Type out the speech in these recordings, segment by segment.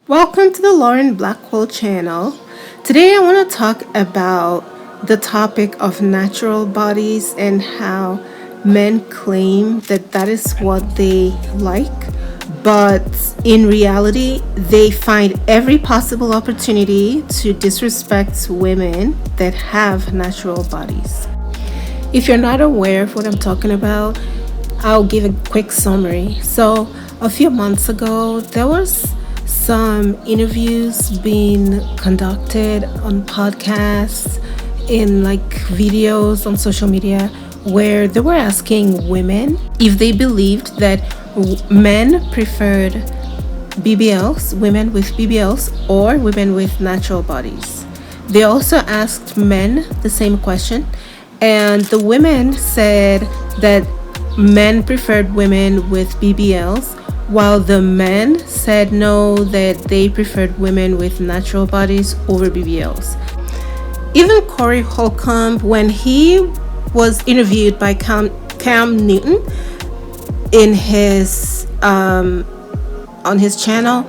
Welcome to the Lauren Blackwell channel. Today I want to talk about the topic of natural bodies and how men claim that that is what they like, but in reality, they find every possible opportunity to disrespect women that have natural bodies. If you're not aware of what I'm talking about, I'll give a quick summary. So, a few months ago, there was some interviews being conducted on podcasts, in like videos on social media, where they were asking women if they believed that men preferred BBLs, women with BBLs, or women with natural bodies. They also asked men the same question, and the women said that men preferred women with BBLs, while the men said no, that they preferred women with natural bodies over BBLs. Even Corey Holcomb, when he was interviewed by Cam Newton in his on his channel,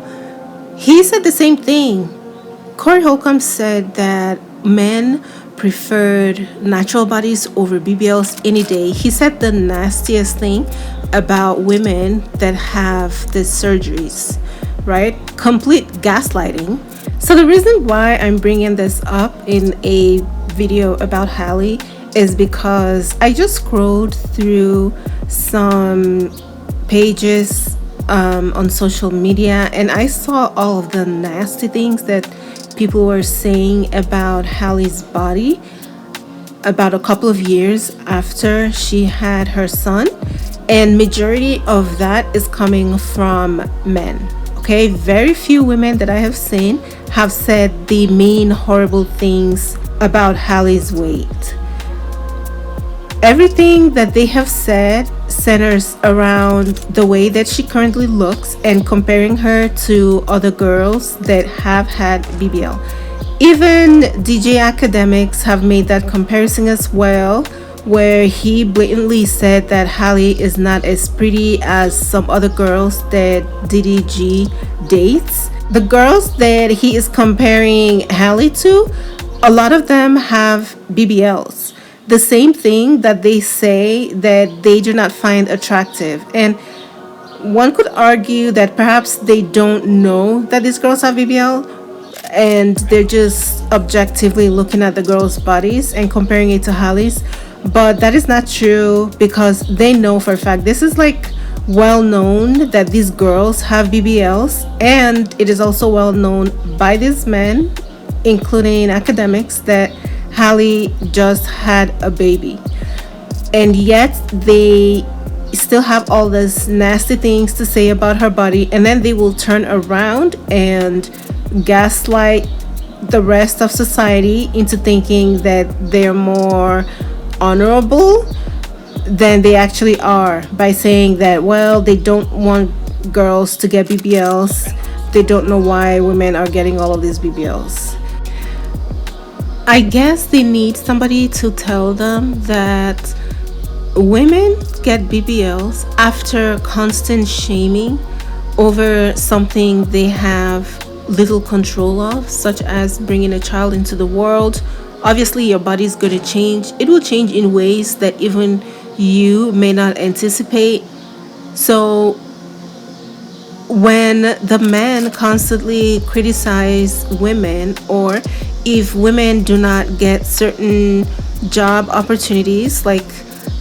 he said the same thing. Corey Holcomb said that men preferred natural bodies over BBLs any day. He said the nastiest thing about women that have the surgeries, right? Complete gaslighting. So the reason why I'm bringing this up in a video about Halle is because I just scrolled through some pages on social media, and I saw all of the nasty things that people were saying about Halle's body about a couple of years after she had her son, and majority of that is coming from men. Okay, very few women that I have seen have said the mean, horrible things about Halle's weight. Everything that they have said centers around the way that she currently looks and comparing her to other girls that have had BBL. Even DJ Academics have made that comparison as well, where he blatantly said that Halle is not as pretty as some other girls that DDG dates. The girls that he is comparing Halle to, a lot of them have BBLs. The same thing that they say that they do not find attractive. And one could argue that perhaps they don't know that these girls have BBL, and they're just objectively looking at the girls' bodies and comparing it to Halle's. But that is not true, because they know for a fact, this is like well known that these girls have BBLs, and it is also well known by these men, including Academics, that Halle just had a baby. And yet they still have all these nasty things to say about her body, and then they will turn around and gaslight the rest of society into thinking that they're more honorable than they actually are, by saying that, well, they don't want girls to get BBLs. They don't know why women are getting all of these BBLs. I guess they need somebody to tell them that women get BBLs after constant shaming over something they have little control of, such as bringing a child into the world. Obviously, your body's going to change. It will change in ways that even you may not anticipate. So when the men constantly criticize women, or if women do not get certain job opportunities, like,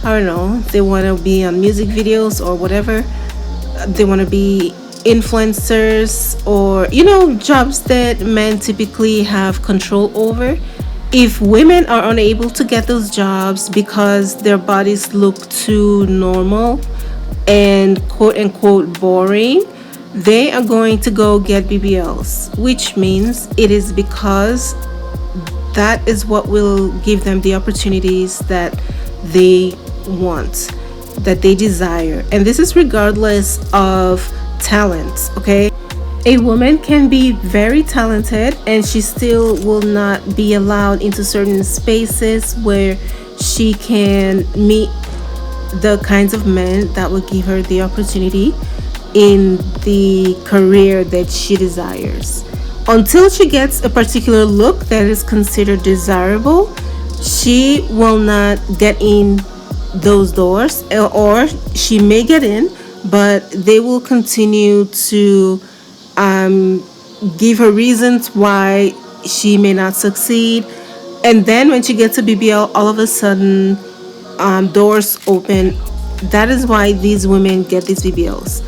I don't know, they want to be on music videos or whatever, they want to be influencers, or jobs that men typically have control over. If women are unable to get those jobs because their bodies look too normal and quote unquote boring, they are going to go get BBLs, which means it is because that is what will give them the opportunities that they want, that they desire. And this is regardless of talent, okay? A woman can be very talented and she still will not be allowed into certain spaces where she can meet the kinds of men that will give her the opportunity in the career that she desires. Until she gets a particular look that is considered desirable, she will not get in those doors, or she may get in, but they will continue to give her reasons why she may not succeed. And then when she gets a BBL, all of a sudden, doors open. That is why these women get these BBLs.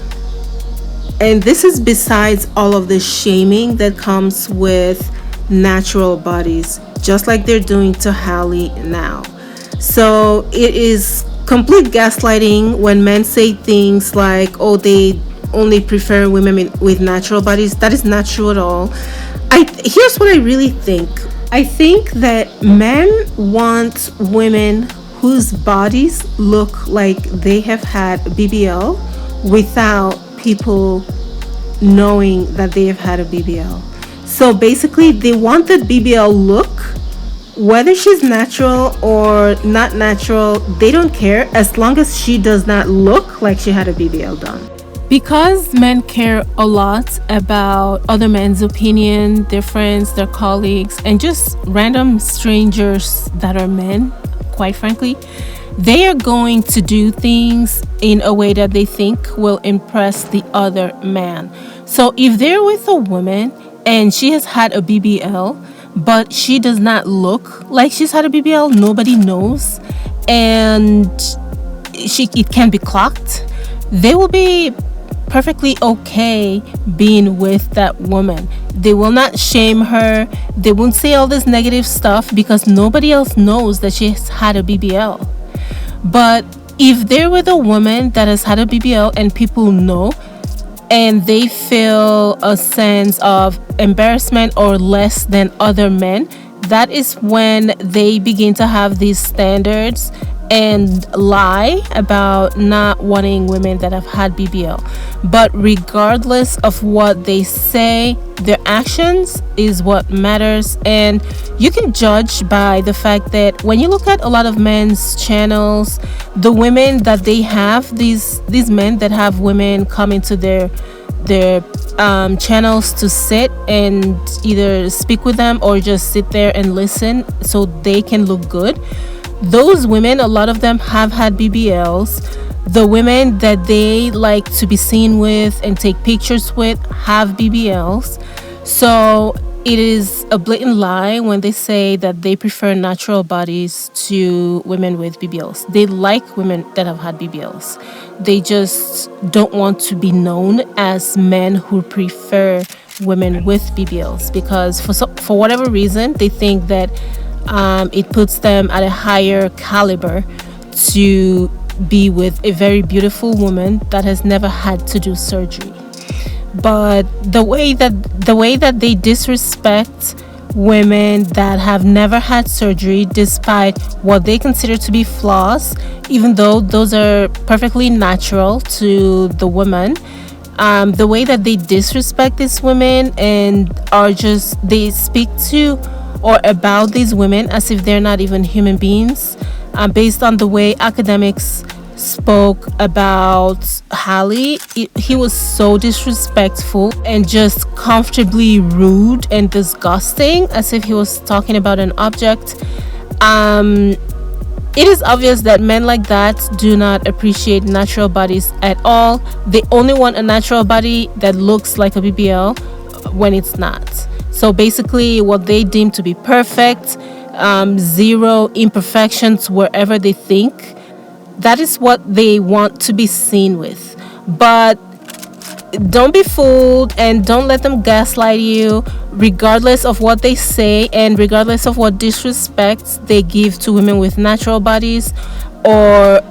And this is besides all of the shaming that comes with natural bodies, just like they're doing to Halle now. So it is complete gaslighting when men say things like, oh, they only prefer women with natural bodies. That is not true at all. Here's what I really think. I think that men want women whose bodies look like they have had BBL without people knowing that they have had a BBL. So basically, they want the BBL look, whether she's natural or not natural, they don't care as long as she does not look like she had a BBL done. Because men care a lot about other men's opinion, their friends, their colleagues, and just random strangers that are men, quite frankly, they are going to do things in a way that they think will impress the other man. So if they're with a woman and she has had a BBL, but she does not look like she's had a BBL, nobody knows, and it can be clocked, they will be perfectly okay being with that woman. They will not shame her. They won't say all this negative stuff because nobody else knows that she's had a BBL. But if they're with a woman that has had a BBL and people know, and they feel a sense of embarrassment or less than other men, that is when they begin to have these standards and lie about not wanting women that have had BBL. But regardless of what they say, their actions is what matters. And you can judge by the fact that when you look at a lot of men's channels, the women that they have, these men that have women come into their channels to sit and either speak with them or just sit there and listen so they can look good. Those women, a lot of them have had BBLs. The women that they like to be seen with and take pictures with have BBLs. So it is a blatant lie when they say that they prefer natural bodies to women with BBLs. They like women that have had BBLs. They just don't want to be known as men who prefer women with BBLs because for whatever reason, they think that it puts them at a higher caliber to be with a very beautiful woman that has never had to do surgery. But the way that they disrespect women that have never had surgery despite what they consider to be flaws, even though those are perfectly natural to the woman, the way that they disrespect these women and they speak to or about these women as if they're not even human beings, based on the way Akademics spoke about Halle. He was so disrespectful and just comfortably rude and disgusting, as if he was talking about an object. It is obvious that men like that do not appreciate natural bodies at all. They only want a natural body that looks like a BBL when it's not. So basically, what they deem to be perfect, zero imperfections wherever they think, that is what they want to be seen with. But don't be fooled and don't let them gaslight you, regardless of what they say and regardless of what disrespect they give to women with natural bodies or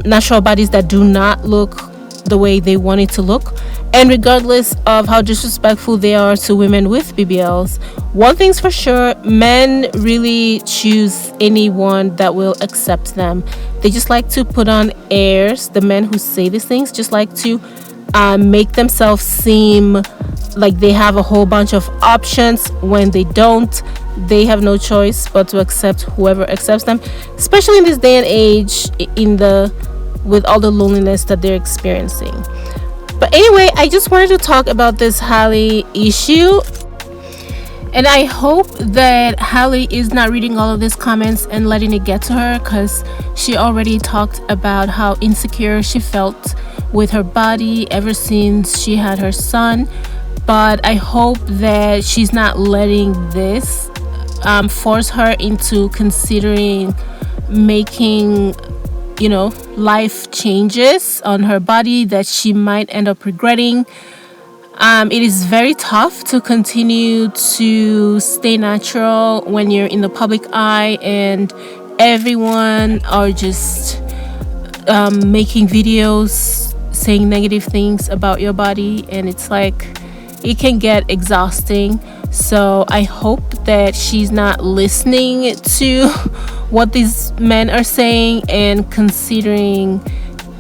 natural bodies that do not look the way they want it to look, and regardless of how disrespectful they are to women with BBLs. One thing's for sure, men really choose anyone that will accept them. They just like to put on airs. The men who say these things just like to make themselves seem like they have a whole bunch of options when they don't. They have no choice but to accept whoever accepts them, especially in this day and age, with all the loneliness that they're experiencing. But anyway, I just wanted to talk about this Halle issue. And I hope that Halle is not reading all of these comments and letting it get to her, because she already talked about how insecure she felt with her body ever since she had her son. But I hope that she's not letting this force her into considering making, life changes on her body that she might end up regretting. It is very tough to continue to stay natural when you're in the public eye and everyone are just making videos saying negative things about your body, and it's like it can get exhausting. So I hope that she's not listening to what these men are saying and considering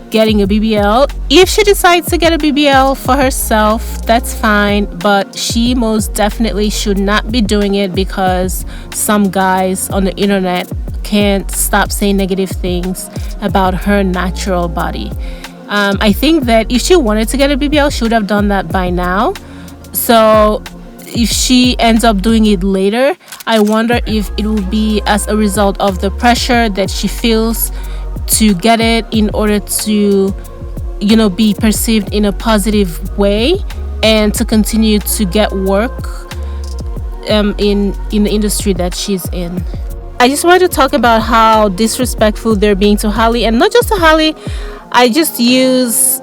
getting a BBL. If she decides to get a BBL for herself, that's fine, but she most definitely should not be doing it because some guys on the internet can't stop saying negative things about her natural body. I think that if she wanted to get a BBL, she would have done that by now. So if she ends up doing it later, I wonder if it will be as a result of the pressure that she feels to get it in order to be perceived in a positive way and to continue to get work in the industry that she's in. I just wanted to talk about how disrespectful they're being to Halle, and not just to Halle. I just use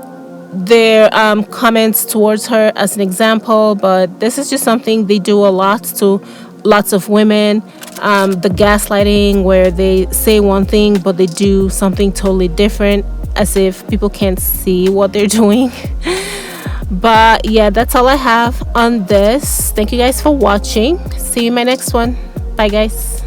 their comments towards her as an example, but this is just something they do a lot to lots of women. The gaslighting, where they say one thing but they do something totally different, as if people can't see what they're doing. But yeah, that's all I have on this. Thank you guys for watching. See you in my next one. Bye guys.